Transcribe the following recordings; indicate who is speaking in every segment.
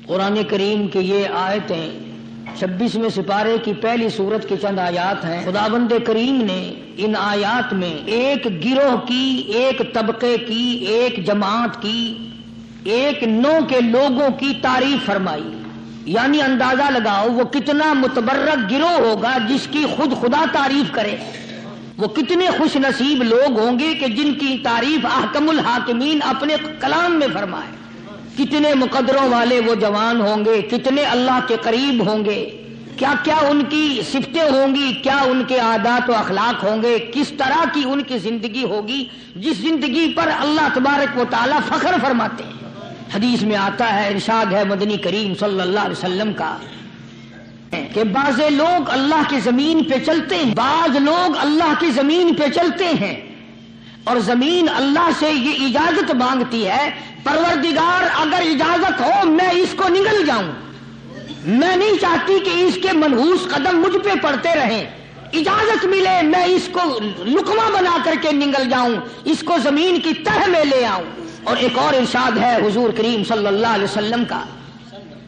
Speaker 1: قرآن کریم کی یہ آیتیں 26ویں سپارے کی پہلی سورت کی چند آیات ہیں۔ خداوند کریم نے ان آیات میں ایک گروہ کی، ایک طبقے کی، ایک جماعت کی، ایک نوع کے لوگوں کی تعریف فرمائی۔ یعنی اندازہ لگاؤ وہ کتنا متبرک گروہ ہوگا جس کی خود خدا تعریف کرے۔ وہ کتنے خوش نصیب لوگ ہوں گے کہ جن کی تعریف احکم الحاکمین اپنے کلام میں فرمائے۔ کتنے مقدروں والے وہ جوان ہوں گے، کتنے اللہ کے قریب ہوں گے، کیا کیا ان کی صفتیں ہوں گی، کیا ان کے عادات و اخلاق ہوں گے، کس طرح کی ان کی زندگی ہوگی جس زندگی پر اللہ تبارک و تعالی فخر فرماتے ہیں۔ حدیث میں آتا ہے، ارشاد ہے مدنی کریم صلی اللہ علیہ وسلم کا کہ بعض لوگ اللہ کی زمین پہ چلتے ہیں، بعض لوگ اللہ کی زمین پہ چلتے ہیں اور زمین اللہ سے یہ اجازت مانگتی ہے، پروردگار اگر اجازت ہو میں اس کو نگل جاؤں، میں نہیں چاہتی کہ اس کے منحوس قدم مجھ پہ پڑتے رہیں، اجازت ملے میں اس کو لقمہ بنا کر کے نگل جاؤں، اس کو زمین کی تہ میں لے آؤں۔ اور ایک اور ارشاد ہے حضور کریم صلی اللہ علیہ وسلم کا،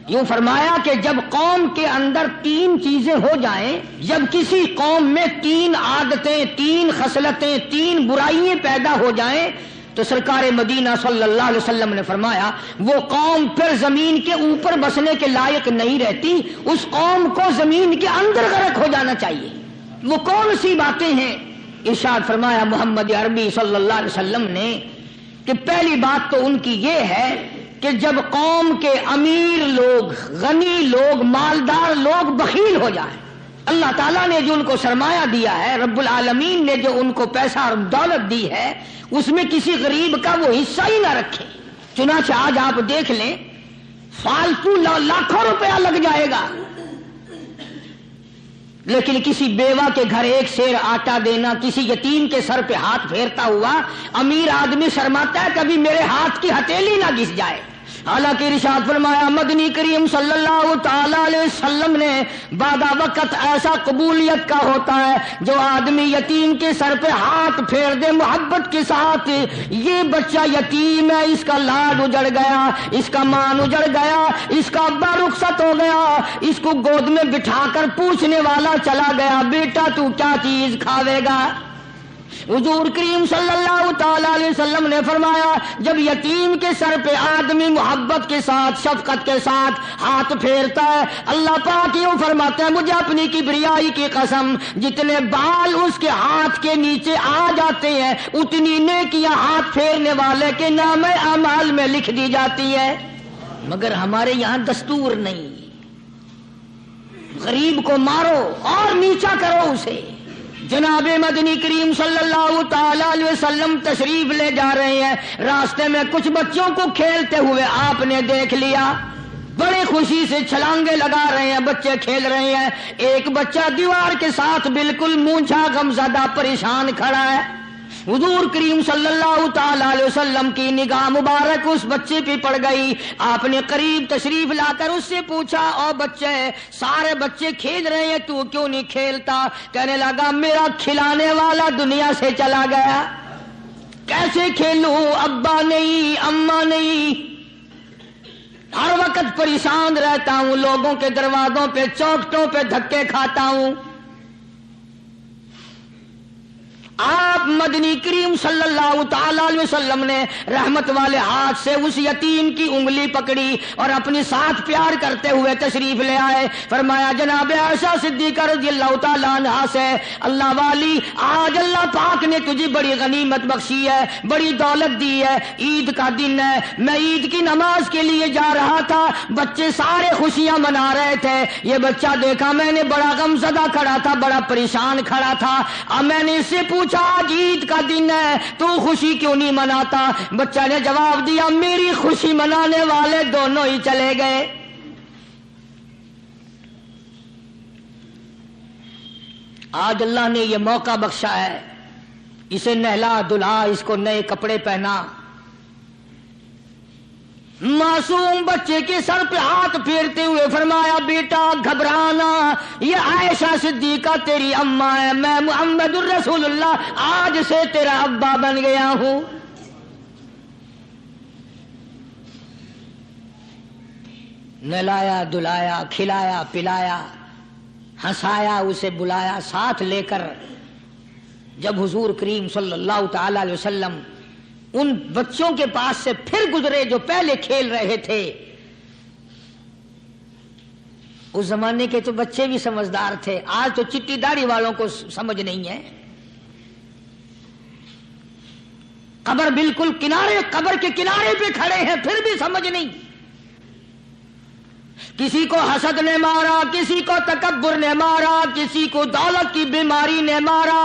Speaker 1: یوں فرمایا کہ جب قوم کے اندر 3 چیزیں ہو جائیں، جب کسی قوم میں 3 عادتیں، 3 خصلتیں، 3 برائیاں پیدا ہو جائیں تو سرکار مدینہ صلی اللہ علیہ وسلم نے فرمایا وہ قوم پھر زمین کے اوپر بسنے کے لائق نہیں رہتی، اس قوم کو زمین کے اندر غرق ہو جانا چاہیے۔ وہ کون سی باتیں ہیں؟ ارشاد فرمایا محمد عربی صلی اللہ علیہ وسلم نے کہ پہلی بات تو ان کی یہ ہے کہ جب قوم کے امیر لوگ، غنی لوگ، مالدار لوگ بخیل ہو جائیں، اللہ تعالیٰ نے جو ان کو سرمایہ دیا ہے، رب العالمین نے جو ان کو پیسہ اور دولت دی ہے، اس میں کسی غریب کا وہ حصہ ہی نہ رکھے۔ چنانچہ آج آپ دیکھ لیں فالتو لاکھوں روپیہ لگ جائے گا، لیکن کسی بیوہ کے گھر 1 سیر آٹا دینا، کسی یتیم کے سر پہ ہاتھ پھیرتا ہوا امیر آدمی شرماتا ہے کبھی میرے ہاتھ کی ہتھیلی نہ گھس جائے۔ حالانکہ ارشاد فرمایا مدنی کریم صلی اللہ تعالی علیہ وسلم نے بعد وقت ایسا قبولیت کا ہوتا ہے جو آدمی یتیم کے سر پہ ہاتھ پھیر دے محبت کے ساتھ، یہ بچہ یتیم ہے، اس کا لاڈ اجڑ گیا، اس کا مان اجڑ گیا، اس کا ابا رخصت ہو گیا، اس کو گود میں بٹھا کر پوچھنے والا چلا گیا بیٹا تو کیا چیز کھاوے گا؟ حضور کریم صلی اللہ تعالی علیہ وسلم نے فرمایا جب یتیم کے سر پہ آدمی محبت کے ساتھ، شفقت کے ساتھ ہاتھ پھیرتا ہے، اللہ پاک یوں فرماتے ہیں مجھے اپنی کبریائی کی قسم جتنے بال اس کے ہاتھ کے نیچے آ جاتے ہیں اتنی نیکیاں ہاتھ پھیرنے والے کے نام اعمال میں لکھ دی جاتی ہے۔ مگر ہمارے یہاں دستور نہیں، غریب کو مارو اور نیچا کرو اسے۔ جناب مدنی کریم صلی اللہ تعالی علیہ وسلم تشریف لے جا رہے ہیں، راستے میں کچھ بچوں کو کھیلتے ہوئے آپ نے دیکھ لیا، بڑے خوشی سے چھلانگے لگا رہے ہیں، بچے کھیل رہے ہیں، ایک بچہ دیوار کے ساتھ بالکل مونچھا غمزدہ پریشان کھڑا ہے۔ حضور کریم صلی اللہ تعالی علیہ وسلم کی نگاہ مبارک اس بچے پہ پڑ گئی، آپ نے قریب تشریف لا کر اس سے پوچھا او بچے، سارے بچے کھیل رہے ہیں تو کیوں نہیں کھیلتا؟ کہنے لگا میرا کھلانے والا دنیا سے چلا گیا، کیسے کھیلوں، ابا نہیں، اماں نہیں، ہر وقت پریشان رہتا ہوں، لوگوں کے دروازوں پہ چوکھٹوں پہ دھکے کھاتا ہوں۔ آپ مدنی کریم صلی اللہ تعالی علیہ وسلم نے رحمت والے ہاتھ سے اس یتیم کی انگلی پکڑی اور اپنی ساتھ پیار کرتے ہوئے تشریف لے آئے، فرمایا جناب عائشہ صدیقہ رضی اللہ تعالی عنہا سے اللہ والی آج اللہ پاک نے تجھے بڑی غنیمت بخشی ہے، بڑی دولت دی ہے، عید کا دن ہے، میں عید کی نماز کے لیے جا رہا تھا، بچے سارے خوشیاں منا رہے تھے، یہ بچہ دیکھا میں نے بڑا غمزدہ کھڑا تھا، بڑا پریشان کھڑا تھا، اب میں نے اس سے پوچھا آج عید کا دن ہے تو خوشی کیوں نہیں مناتا؟ بچہ نے جواب دیا میری خوشی منانے والے دونوں ہی چلے گئے۔ آج اللہ نے یہ موقع بخشا ہے، اسے نہلا دھلا، اس کو نئے کپڑے پہنا، معصوم بچے کے سر پہ ہاتھ پھیرتے ہوئے فرمایا بیٹا گھبرانا، یہ عائشہ صدیقہ تیری اماں ہے، میں محمد الرسول اللہ آج سے تیرا ابا بن گیا ہوں۔ نہلایا دلایا کھلایا پلایا ہنسایا اسے بلایا ساتھ لے کر جب حضور کریم صلی اللہ تعالی علیہ وسلم ان بچوں کے پاس سے پھر گزرے جو پہلے کھیل رہے تھے. اس زمانے کے تو بچے بھی سمجھدار تھے, آج تو چٹی داڑھی والوں کو سمجھ نہیں ہے. قبر بالکل کنارے, قبر کے کنارے پہ کھڑے ہیں پھر بھی سمجھ نہیں. کسی کو حسد نے مارا, کسی کو تکبر نے مارا, کسی کو دولت کی بیماری نے مارا,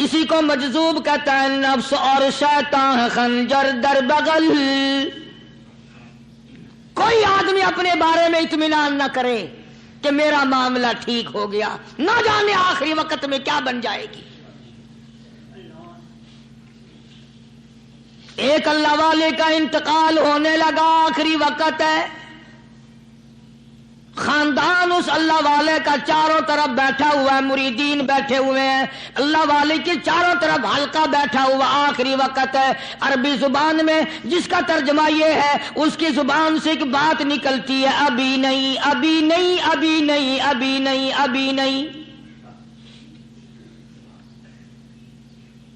Speaker 1: اسی کو مجذوب کہتا ہے نفس اور شیطان خنجر در بغل. کوئی آدمی اپنے بارے میں اطمینان نہ کرے کہ میرا معاملہ ٹھیک ہو گیا, نہ جانے آخری وقت میں کیا بن جائے گی. ایک اللہ والے کا انتقال ہونے لگا, آخری وقت ہے. خاندان اس اللہ والے کا چاروں طرف بیٹھا ہوا ہے, مریدین بیٹھے ہوئے ہیں, اللہ والے کے چاروں طرف حلقہ بیٹھا ہوا, آخری وقت ہے. عربی زبان میں جس کا ترجمہ یہ ہے, اس کی زبان سے ایک بات نکلتی ہے, ابھی نہیں ابھی نہیں ابھی نہیں ابھی نہیں ابھی نہیں.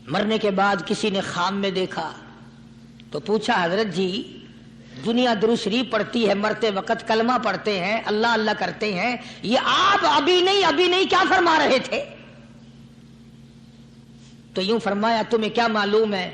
Speaker 1: مرنے کے بعد کسی نے خواب میں دیکھا تو پوچھا, حضرت جی دنیا درود شریف پڑھتی ہے, مرتے وقت کلمہ پڑھتے ہیں, اللہ اللہ کرتے ہیں, یہ آپ ابھی نہیں کیا فرما رہے تھے؟ تو یوں فرمایا, تمہیں کیا معلوم ہے,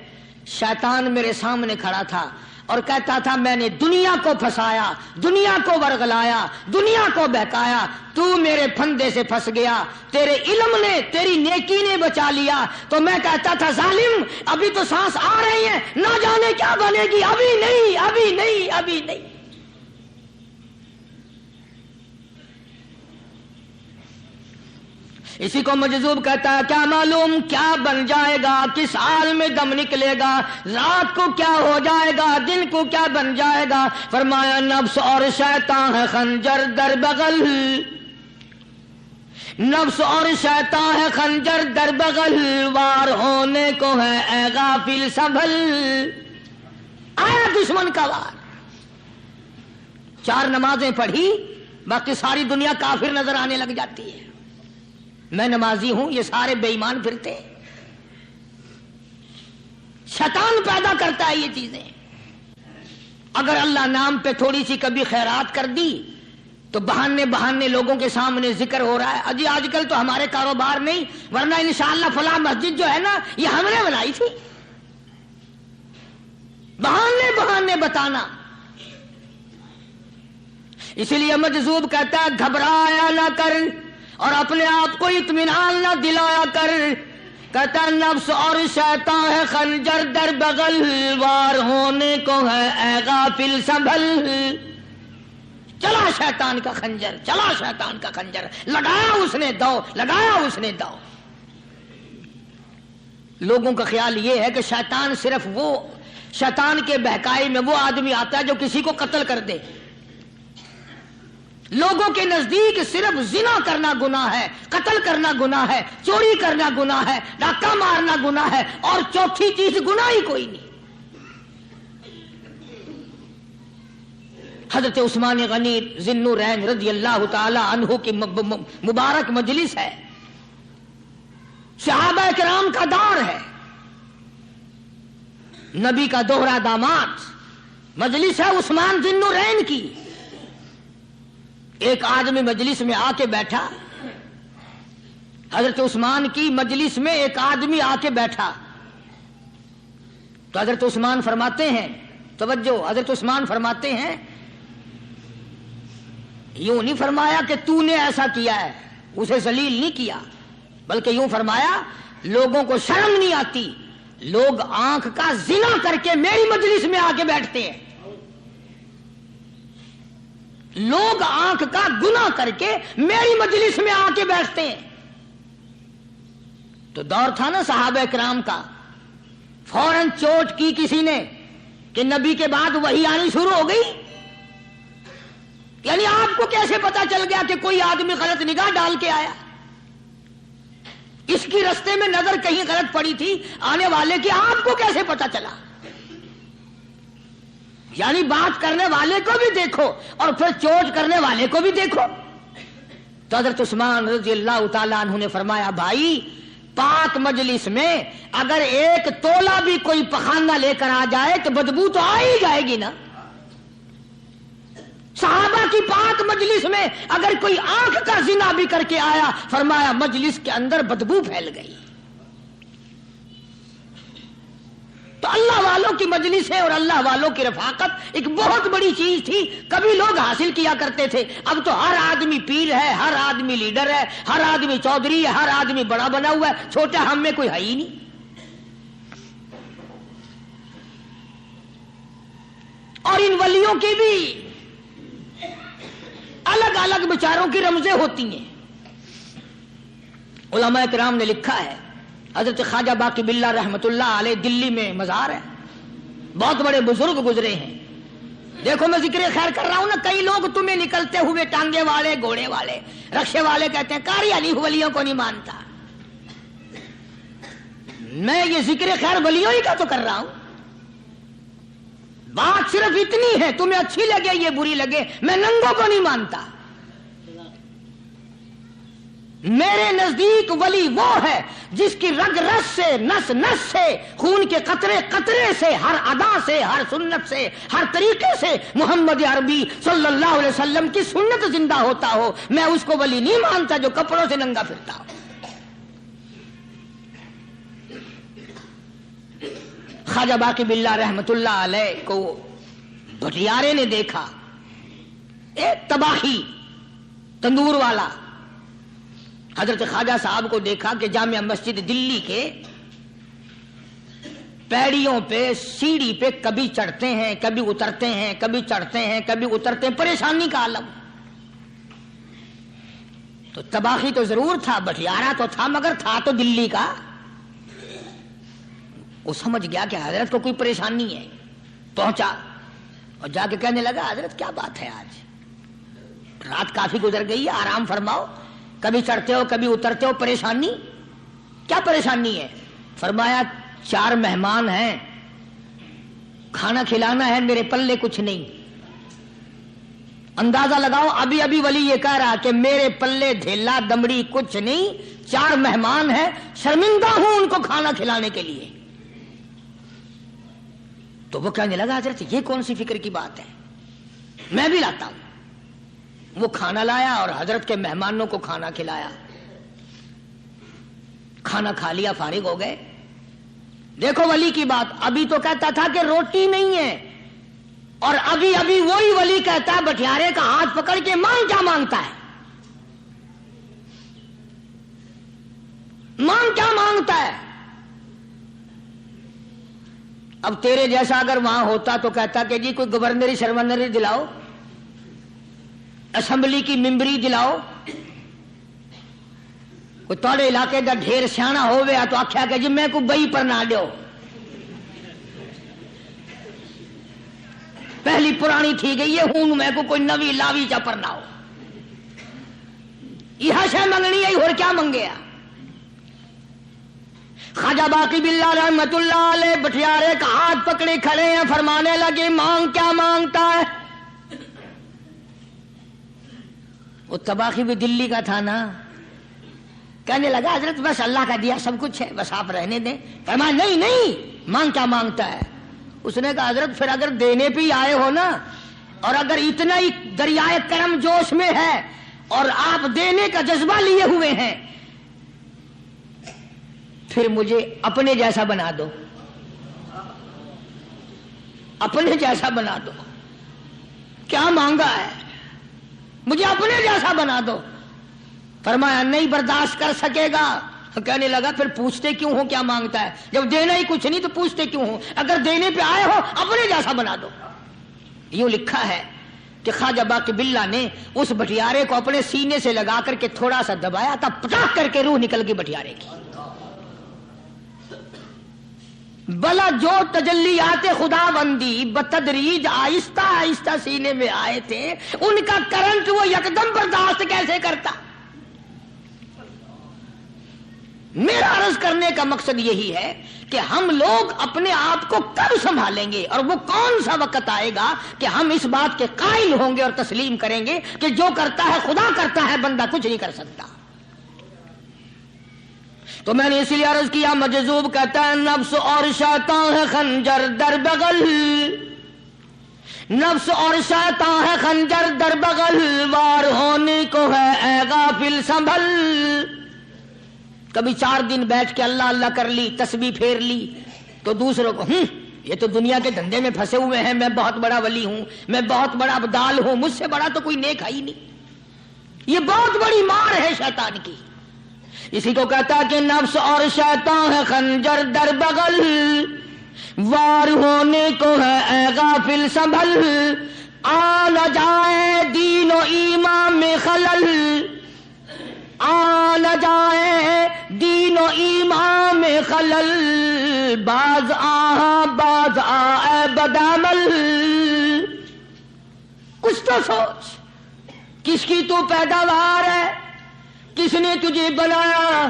Speaker 1: شیطان میرے سامنے کھڑا تھا اور کہتا تھا میں نے دنیا کو پھنسایا, دنیا کو ورغلایا, دنیا کو بہکایا, تو میرے پھندے سے پھنس گیا, تیرے علم نے تیری نیکی نے بچا لیا. تو میں کہتا تھا ظالم ابھی تو سانس آ رہی ہے, نہ جانے کیا بنے گی, ابھی نہیں ابھی نہیں ابھی نہیں. اسی کو مجذوب کہتا ہے, کیا معلوم کیا بن جائے گا, کس حال میں دم نکلے گا, رات کو کیا ہو جائے گا, دن کو کیا بن جائے گا. فرمایا نفس اور شیطان ہے خنجر در بغل, نفس اور شیطان ہے خنجر در بغل, وار ہونے کو ہے اے غافل سنبھل. آیا دشمن کا وار. 4 نمازیں پڑھی, باقی ساری دنیا کافر نظر آنے لگ جاتی ہے. میں نمازی ہوں, یہ سارے بے ایمان پھرتے ہیں. شیطان پیدا کرتا ہے یہ چیزیں. اگر اللہ نام پہ تھوڑی سی کبھی خیرات کر دی تو بہانے لوگوں کے سامنے ذکر ہو رہا ہے, اجی آج کل تو ہمارے کاروبار نہیں, ورنہ انشاءاللہ فلاں مسجد جو ہے نا یہ ہم نے بنائی تھی. بہانے بتانا. اسی لیے مجذوب کہتا ہے گھبرایا نہ کر اور اپنے آپ کو اطمینان نہ دلایا کر. کہتا نفس اور شیطان ہے خنجر در بغل, وار ہونے کو ہے اے غافل سنبھل. چلا شیطان کا خنجر, چلا شیطان کا خنجر, لگایا اس نے دو, لگایا اس نے دو. لوگوں کا خیال یہ ہے کہ شیطان صرف وہ, شیطان کے بہکائی میں وہ آدمی آتا ہے جو کسی کو قتل کر دے. لوگوں کے نزدیک صرف زنا کرنا گناہ ہے, قتل کرنا گناہ ہے, چوری کرنا گناہ ہے, ڈاکہ مارنا گناہ ہے, اور چوتھی چیز گناہ ہی کوئی نہیں. حضرت عثمان غنی ذی النورین رضی اللہ تعالی عنہ کی مبارک مجلس ہے, صحابہ کرام کا دور ہے, نبی کا دوہرا داماد, مجلس ہے عثمان ذی النورین کی. ایک آدمی مجلس میں آ کے بیٹھا, حضرت عثمان کی مجلس میں ایک آدمی آ کے بیٹھا تو حضرت عثمان فرماتے ہیں, توجہ, حضرت عثمان فرماتے ہیں, یوں نہیں فرمایا کہ تو نے ایسا کیا ہے, اسے ذلیل نہیں کیا, بلکہ یوں فرمایا لوگوں کو شرم نہیں آتی, لوگ آنکھ کا زنا کر کے میری مجلس میں آ کے بیٹھتے ہیں, لوگ آنکھ کا گناہ کر کے میری مجلس میں آ کے بیٹھتے ہیں. تو دور تھا نا صحابہ کرام کا, فوراً چوٹ کی کسی نے کہ نبی کے بعد وحی آنی شروع ہو گئی. یعنی آپ کو کیسے پتا چل گیا کہ کوئی آدمی غلط نگاہ ڈال کے آیا؟ اس کی رستے میں نظر کہیں غلط پڑی تھی آنے والے کی, آپ کو کیسے پتا چلا؟ یعنی بات کرنے والے کو بھی دیکھو اور پھر چوٹ کرنے والے کو بھی دیکھو. تو حضرت عثمان رضی اللہ تعالیٰ عنہ نے فرمایا بھائی پاک مجلس میں اگر ایک تولا بھی کوئی پخانہ لے کر آ جائے تو بدبو تو آ ہی جائے گی نا. صحابہ کی پاک مجلس میں اگر کوئی آنکھ کا زنا بھی کر کے آیا فرمایا مجلس کے اندر بدبو پھیل گئی. تو اللہ والوں کی مجلس ہے اور اللہ والوں کی رفاقت ایک بہت بڑی چیز تھی. کبھی لوگ حاصل کیا کرتے تھے, اب تو ہر آدمی پیر ہے, ہر آدمی لیڈر ہے, ہر آدمی چودھری ہے, ہر آدمی بڑا بنا ہوا ہے, چھوٹا ہم میں کوئی ہے ہی نہیں. اور ان ولیوں کی بھی الگ الگ بچاروں کی رمزیں ہوتی ہیں. علماء کرام نے لکھا ہے حضرت خواجہ باقی باللہ رحمت اللہ علیہ دلی میں مزار ہے, بہت بڑے بزرگ گزرے ہیں. دیکھو میں ذکر خیر کر رہا ہوں نا, کئی لوگ تمہیں نکلتے ہوئے ٹانگے والے, گھوڑے والے, رکشے والے کہتے ہیں قاری علی ولیوں کو نہیں مانتا. میں یہ ذکر خیر ولیوں ہی کا تو کر رہا ہوں. بات صرف اتنی ہے, تمہیں اچھی لگے یہ بری لگے, میں ننگوں کو نہیں مانتا. میرے نزدیک ولی وہ ہے جس کی رگ رس سے, نس نس سے, خون کے قطرے قطرے سے, ہر ادا سے, ہر سنت سے, ہر طریقے سے محمد عربی صلی اللہ علیہ وسلم کی سنت زندہ ہوتا ہو. میں اس کو ولی نہیں مانتا جو کپڑوں سے ننگا پھرتا ہو. خواجہ باقی باللہ رحمت اللہ علیہ کو بھٹیارے نے دیکھا, ایک تباہی تندور والا. حضرت خواجہ صاحب کو دیکھا کہ جامع مسجد دلی کے پیڑیوں پہ, سیڑھی پہ کبھی چڑھتے ہیں کبھی اترتے ہیں, کبھی چڑھتے ہیں کبھی اترتے ہیں, پریشانی کا عالم. تو تباہی تو ضرور تھا, بٹیارہ تو تھا, مگر تھا تو دلی کا. وہ سمجھ گیا کہ حضرت کو کوئی پریشانی ہے. پہنچا اور جا کے کہنے لگا حضرت کیا بات ہے, آج رات کافی گزر گئی ہے, آرام فرماؤ, کبھی چڑھتے ہو کبھی اترتے ہو, پریشانی کیا پریشانی ہے؟ فرمایا 4 مہمان ہیں, کھانا کھلانا ہے, میرے پلے کچھ نہیں. اندازہ لگاؤ, ابھی ابھی ولی یہ کہہ رہا کہ میرے پلے دھیلا دمڑی کچھ نہیں, 4 مہمان ہیں, شرمندہ ہوں ان کو کھانا کھلانے کے لیے. تو وہ کہنے لگا حضرت یہ کون سی فکر کی بات ہے, میں بھی لاتا ہوں. وہ کھانا لایا اور حضرت کے مہمانوں کو کھانا کھلایا. کھانا کھا لیا, فارغ ہو گئے. دیکھو ولی کی بات, ابھی تو کہتا تھا کہ روٹی نہیں ہے, اور ابھی ابھی وہی ولی کہتا ہے بٹیارے کا ہاتھ پکڑ کے مانگ کیا مانگتا ہے, مانگ کیا مانگتا ہے. اب تیرے جیسا اگر وہاں ہوتا تو کہتا کہ جی کوئی گورنری شرمندری دلاؤ, اسمبلی کی ممبری دلاؤ. کوئی تھوڑے علاقے کا ڈھیر سیاح ہو گیا تو آخیا کہ جی میں کو بئی پر نہ دو, پہلی پرانی تھی گئی ہے ہوں, میں کو کوئی نوی لاوی چا پر نہ ہو. یہ شے منگنی ہے, اور کیا منگیا. خواجہ باقی باللہ رحمت اللہ علیہ بٹیارے کا ہاتھ پکڑے کھڑے ہیں, فرمانے لگے مانگ کیا مانگتا ہے. وہ تباہی بھی دلی کا تھا نا, کہنے لگا حضرت بس اللہ کا دیا سب کچھ ہے, بس آپ رہنے دیں. فرمایا نہیں نہیں, مانگ کیا مانگتا ہے. اس نے کہا حضرت پھر اگر دینے پہ ہی آئے ہو نا, اور اگر اتنا ہی دریائے کرم جوش میں ہے اور آپ دینے کا جذبہ لیے ہوئے ہیں, پھر مجھے اپنے جیسا بنا دو, اپنے جیسا بنا دو. کیا مانگا ہے, مجھے اپنے جیسا بنا دو. فرمایا نہیں برداشت کر سکے گا. کہنے لگا پھر پوچھتے کیوں ہو کیا مانگتا ہے, جب دینا ہی کچھ نہیں تو پوچھتے کیوں ہو, اگر دینے پہ آئے ہو اپنے جیسا بنا دو. یوں لکھا ہے کہ خواجہ باقی باللہ نے اس بٹیارے کو اپنے سینے سے لگا کر کے تھوڑا سا دبایا تھا, پٹاخ کر کے روح نکل گئی بٹیارے کی. بلا جو تجلیات خدا بندی بتدریج آہستہ آہستہ سینے میں آئے تھے, ان کا کرنٹ وہ یکدم برداشت کیسے کرتا. میرا عرض کرنے کا مقصد یہی ہے کہ ہم لوگ اپنے آپ کو کب سنبھالیں گے اور وہ کون سا وقت آئے گا کہ ہم اس بات کے قائل ہوں گے اور تسلیم کریں گے کہ جو کرتا ہے خدا کرتا ہے، بندہ کچھ نہیں کر سکتا۔ تو میں نے اسی لیے عرض کیا، مجذوب کہتا ہے نفس اور شیطان ہے خنجر در بغل، نفس اور شیطان ہے خنجر در بغل، وار ہونے کو ہے اے غافل سنبھل۔ کبھی 4 دن بیٹھ کے اللہ اللہ کر لی، تسبیح پھیر لی، تو دوسروں کو یہ تو دنیا کے دھندے میں پھنسے ہوئے ہیں، میں بہت بڑا ولی ہوں، میں بہت بڑا ابدال ہوں، مجھ سے بڑا تو کوئی نیک ہے ہی نہیں۔ یہ بہت بڑی مار ہے شیطان کی۔ اسی کو کہتا کہ نفس اور شیطان ہے خنجر در بغل، وار ہونے کو ہے اے غافل سنبھل، آ نہ جائے دین و ایمان میں خلل، آ نہ جائے دین و ایمان میں خلل، باز باز آ بدعمل۔ کچھ تو سوچ، کس کی تو پیداوار ہے، کس نے تجھے بنایا،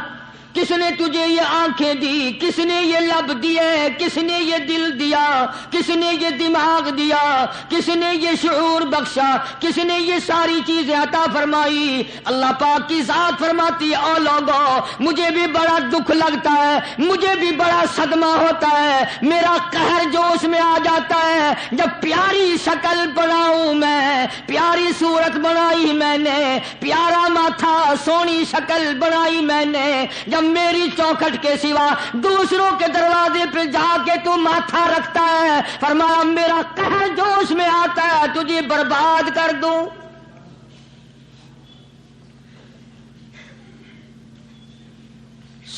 Speaker 1: کس نے تجھے یہ آنکھیں دی، کس نے یہ لب دیے، کس نے یہ دل دیا، کس نے یہ دماغ دیا، کس نے یہ شعور بخشا، کس نے یہ ساری چیزیں عطا فرمائی۔ اللہ پاک کی ذات فرماتی ہے او لوگو، مجھے بھی بڑا دکھ لگتا ہے، مجھے بھی بڑا صدمہ ہوتا ہے، میرا قہر جوش میں آ جاتا ہے جب پیاری شکل بناؤں میں، پیاری صورت بنائی میں نے، پیارا ماتھا سونی شکل بنائی میں نے، جب میری چوکھٹ کے سوا دوسروں کے دروازے پہ جا کے تو ماتھا رکھتا ہے، فرمایا میرا قہر جوش میں آتا ہے تجھے برباد کر دوں۔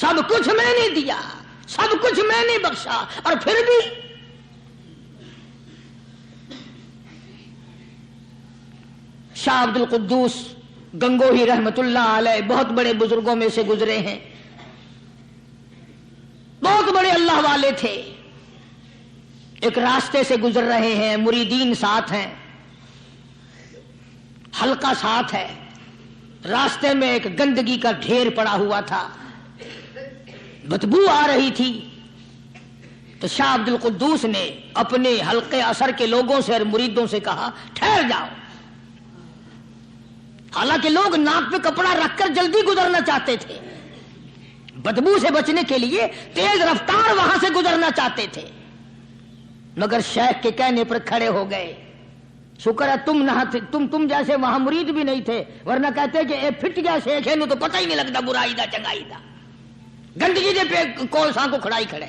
Speaker 1: سب کچھ میں نے دیا، سب کچھ میں نے بخشا، اور پھر بھی شاہ عبد القدوس گنگوہی رحمت اللہ علیہ بہت بڑے بزرگوں میں سے گزرے ہیں، بہت بڑے اللہ والے تھے۔ ایک راستے سے گزر رہے ہیں، مریدین ساتھ ہیں، حلقہ ساتھ ہے، راستے میں ایک گندگی کا ڈھیر پڑا ہوا تھا، بدبو آ رہی تھی، تو شاہ عبد القدوس نے اپنے حلقے اثر کے لوگوں سے اور مریدوں سے کہا ٹھہر جاؤ۔ حالانکہ لوگ ناک پہ کپڑا رکھ کر جلدی گزرنا چاہتے تھے، بدبو سے بچنے کے لیے تیز رفتار وہاں سے گزرنا چاہتے تھے، مگر شیخ کے کہنے پر کھڑے ہو گئے۔ شکر ہے تم نہ تھے، تم جیسے وہاں مرید بھی نہیں تھے، ورنہ کہتے کہ اے پھٹ گیا شیخ ہے نو تو پتہ ہی نہیں لگتا برائی دا چنگائی دا، گندگی دے پہ کولساں کو کھڑائی کھڑے۔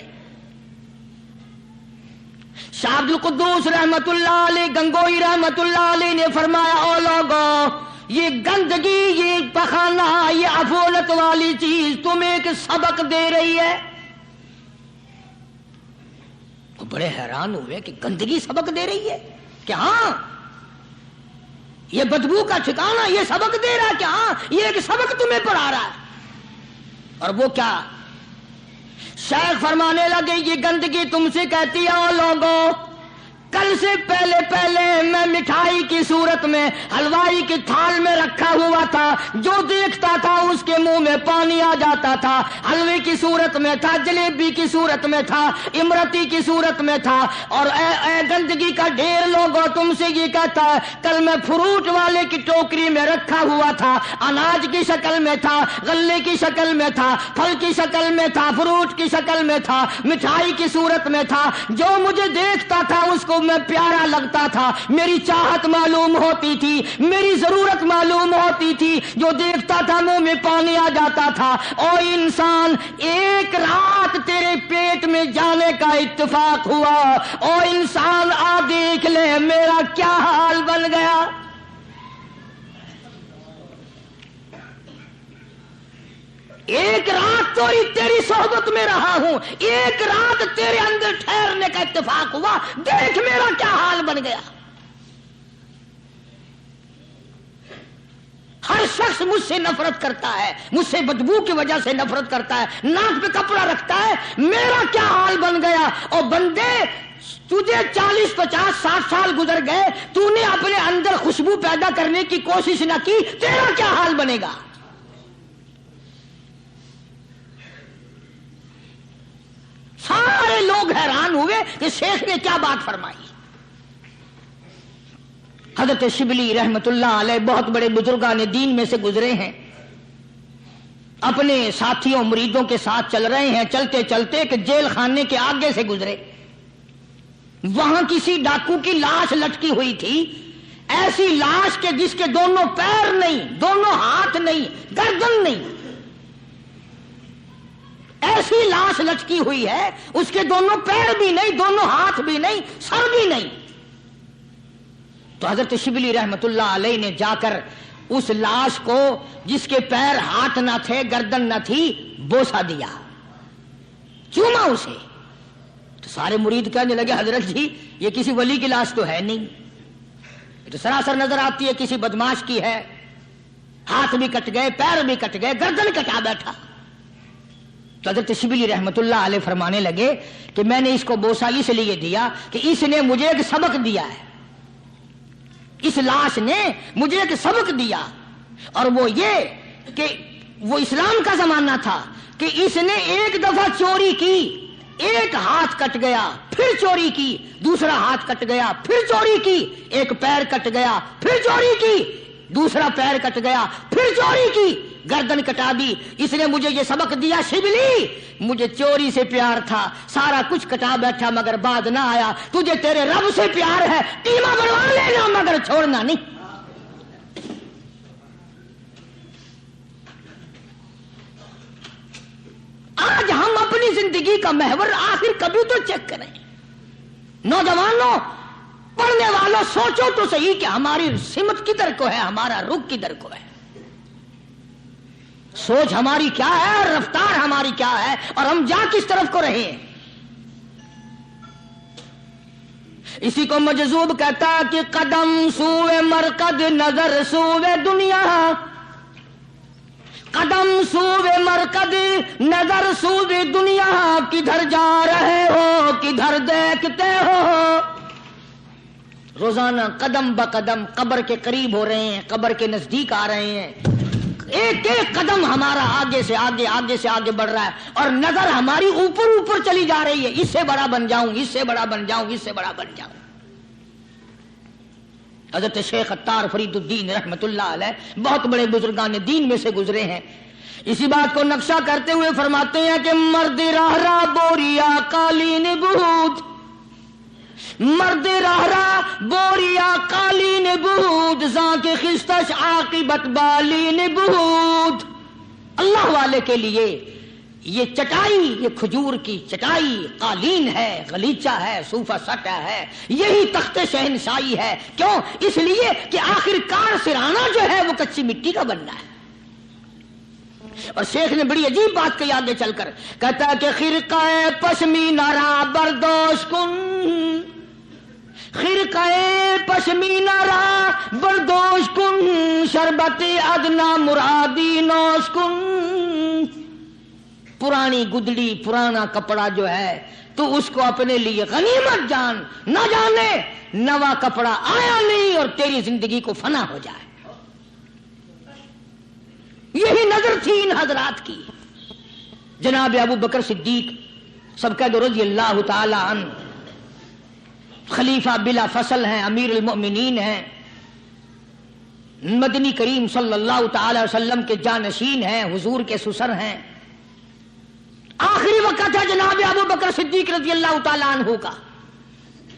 Speaker 1: شاہ عبد القدوس رحمت اللہ علیہ گنگوئی رحمت اللہ علیہ نے فرمایا او لوگو، یہ گندگی، یہ پخانہ، یہ عفولت والی چیز تمہیں ایک سبق دے رہی ہے۔ وہ بڑے حیران ہوئے کہ گندگی سبق دے رہی ہے کہ ہاں یہ بدبو کا ٹھکانہ یہ سبق دے رہا ہے کہ ہاں یہ ایک سبق تمہیں پڑھا رہا ہے۔ اور وہ کیا؟ شیخ فرمانے لگے یہ گندگی تم سے کہتی ہے او لوگوں، کل سے پہلے میں مٹھائی کی صورت میں حلوائی کی تھال میں رکھا ہوا تھا، جو دیکھتا تھا اس کے منہ میں پانی آ جاتا تھا، حلوے کی صورت میں تھا، جلیبی کی صورت میں تھا، امرتی کی صورت میں تھا، اور اے گندگی کا ڈھیر لوگوں تم سے یہ کہتا ہے کل میں فروٹ والے کی ٹوکری میں رکھا ہوا تھا، اناج کی شکل میں تھا، غلے کی شکل میں تھا، پھل کی شکل میں تھا، فروٹ کی شکل میں تھا، مٹھائی کی صورت میں تھا، جو مجھے دیکھتا تھا اس کو میں پیارا لگتا تھا، میری چاہت معلوم ہوتی تھی، میری ضرورت معلوم ہوتی تھی، جو دیکھتا تھا منہ میں پانی آ جاتا تھا۔ او انسان، ایک رات تیرے پیٹ میں جانے کا اتفاق ہوا، او انسان آ دیکھ لے میرا کیا حال بن گیا۔ ایک رات تیری صحبت میں رہا ہوں، ایک رات تیرے اندر ٹھہرنے کا اتفاق ہوا، دیکھ میرا کیا حال بن گیا۔ ہر شخص مجھ سے نفرت کرتا ہے، مجھ سے بدبو کی وجہ سے نفرت کرتا ہے، ناک پہ کپڑا رکھتا ہے، میرا کیا حال بن گیا۔ اور بندے تجھے 40 50 60 سال گزر گئے، تو نے اپنے اندر خوشبو پیدا کرنے کی کوشش نہ کی، تیرا کیا حال بنے گا۔ سارے لوگ حیران ہوئے کہ شیخ نے کیا بات فرمائی. حضرت شبلی رحمت اللہ علیہ بہت بڑے بزرگان دین میں سے گزرے ہیں. اپنے ساتھیوں مریدوں کے ساتھ چل رہے ہیں. چلتے چلتے کہ جیل خانے کے آگے سے گزرے. وہاں کسی ڈاکو کی لاش لٹکی ہوئی تھی. ایسی لاش کے جس کے دونوں پیر نہیں, دونوں ہاتھ نہیں, گردن نہیں. ایسی لاش لٹکی ہوئی ہے, اس کے دونوں پیر بھی نہیں, دونوں ہاتھ بھی نہیں, سر بھی نہیں. تو حضرت شبلی رحمت اللہ علیہ نے جا کر اس لاش کو جس کے پیر ہاتھ نہ تھے, گردن نہ تھی, بوسا دیا, چوما اسے. تو سارے مرید کہنے لگے حضرت جی یہ کسی ولی کی لاش تو ہے نہیں, یہ تو سراسر نظر آتی ہے کسی بدماش کی ہے. ہاتھ بھی کٹ گئے, پیر بھی کٹ گئے, گردن کٹا بیٹھا. تو حضرت شبلی رحمت اللہ علیہ فرمانے لگے کہ میں نے اس کو بوسا اس لیے دیا کہ اس نے مجھے ایک سبق دیا ہے. اس لاش نے مجھے ایک سبق دیا, اور وہ یہ کہ وہ اسلام کا زمانہ تھا کہ اس نے ایک دفعہ چوری کی, ایک ہاتھ کٹ گیا, پھر چوری کی, دوسرا ہاتھ کٹ گیا, پھر چوری کی, ایک پیر کٹ گیا, پھر چوری کی, دوسرا پیر کٹ گیا, پھر چوری کی, گردن کٹا دی. اس نے مجھے یہ سبق دیا شبلی مجھے چوری سے پیار تھا, سارا کچھ کٹا بیٹھا مگر بعد نہ آیا. تجھے تیرے رب سے پیار ہے, قیمہ بنوا لینا مگر چھوڑنا نہیں. آج ہم اپنی زندگی کا محور آخر کبھی تو چیک کریں. نوجوانوں, پڑھنے والوں, سوچو تو صحیح کہ ہماری سمت کدھر کو ہے, ہمارا رخ کدھر کو ہے, سوچ ہماری کیا ہے, رفتار ہماری کیا ہے, اور ہم جا کس طرف کو رہے ہیں. اسی کو مجذوب کہتا کہ قدم سوئے مرکز, نظر سوئے دنیا. قدم سوئے مرکز, نظر سوئے دنیا. کدھر جا رہے ہو, کدھر دیکھتے ہو. روزانہ قدم بقدم قبر کے قریب ہو رہے ہیں, قبر کے نزدیک آ رہے ہیں. ایک ایک قدم ہمارا آگے سے آگے, آگے سے آگے بڑھ رہا ہے, اور نظر ہماری اوپر اوپر چلی جا رہی ہے. اس سے بڑا بن جاؤں, اس سے بڑا بن جاؤں, اس سے بڑا بن جاؤں. حضرت شیخ عطار فرید الدین رحمت اللہ علیہ بہت بڑے بزرگان دین میں سے گزرے ہیں. اسی بات کو نقشہ کرتے ہوئے فرماتے ہیں کہ مرد راہ راہ بوریا قالین بہود, مرد راہ راہ بوریا قالین بہود, زاں کے خستش عاقبت بالین بہود. اللہ والے کے لیے یہ چٹائی, یہ کھجور کی چٹائی, قالین ہے, غلیچہ ہے, صوفہ سٹا ہے, یہی تخت شہنشاہی ہے. کیوں؟ اس لیے کہ آخر کار سرانا جو ہے وہ کچی مٹی کا بننا ہے. اور شیخ نے بڑی عجیب بات کہی آگے چل کر, کہتا ہے کہ خرقہ پشمینہ را بردوش کن, خرقہ پشمینہ را بردوش کن, شربت ادنا مرادی نوش کن. پرانی گدڑی, پرانا کپڑا جو ہے تو اس کو اپنے لیے غنیمت جان, نہ جانے نوا کپڑا آیا نہیں اور تیری زندگی کو فنا ہو جائے. یہی نظر تھی ان حضرات کی. جناب ابو بکر صدیق سبقہ رضی اللہ تعالی عنہ خلیفہ بلا فصل ہیں, امیر المؤمنین ہیں, مدنی کریم صلی اللہ تعالی وسلم کے جانشین ہیں, حضور کے سسر ہیں. آخری وقت ہے جناب ابو بکر صدیق رضی اللہ تعالی عنہ کا,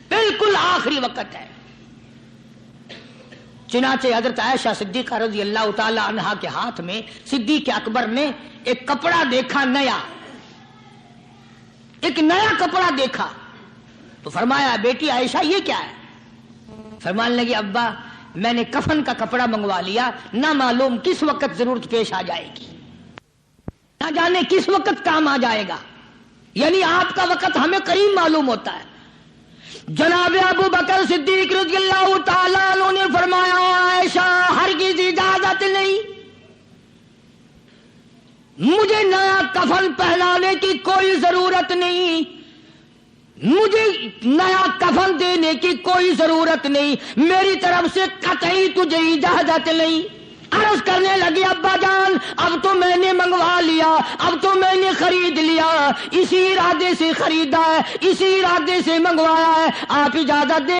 Speaker 1: بالکل آخری وقت ہے. چنانچہ حضرت عائشہ صدیقہ رضی اللہ تعالی عنہا کے ہاتھ میں صدیق اکبر نے ایک کپڑا دیکھا, نیا, ایک نیا کپڑا دیکھا. تو فرمایا بیٹی عائشہ یہ کیا ہے؟ فرمانے لگی ابا میں نے کفن کا کپڑا منگوا لیا, نہ معلوم کس وقت ضرورت پیش آ جائے گی, نہ جانے کس وقت کام آ جائے گا. یعنی آپ کا وقت ہمیں قریب معلوم ہوتا ہے. جناب ابو بکر صدیق رضی اللہ تعالیٰ عنہ نے فرمایا عائشہ ہرگز اجازت نہیں, مجھے نیا کفن پہنانے کی کوئی ضرورت نہیں, مجھے نیا کفن دینے کی کوئی ضرورت نہیں, میری طرف سے قطعی تجھے اجازت نہیں. عرض کرنے لگی ابا جان اب تو میں نے منگوا لیا، اب تو میں نے خرید لیا، اسی ارادے سے خریدا ہے، اسی ارادے سے منگوایا ہے، آپ اجازت دے